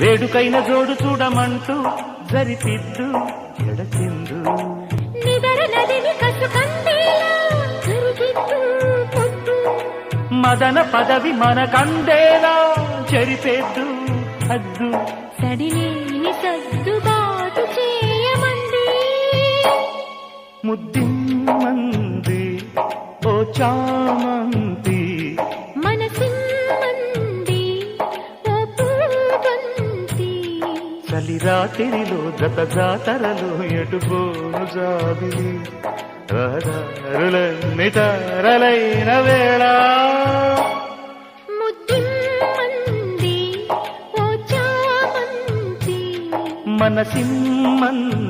వేడుకైన జోడు చూడమంటూ జరిపిద్దు ఎడచెందు మదన పదవి మన కందేలా చెరిపేద్దు హద్దు సడిలేని సర్దుబాటు చేయమంది ముద్దిమ్మంది ఓ చామంతి మనసిమ్మంది ఓ పూబంతి చలి రాత్రిలో జత జాతరలో ఎటుపోను జాబిలి రహదారులన్నీ తారలైన వేళ ముద్దిమ్మంది ఓ చామంతి మనసిమ్మంది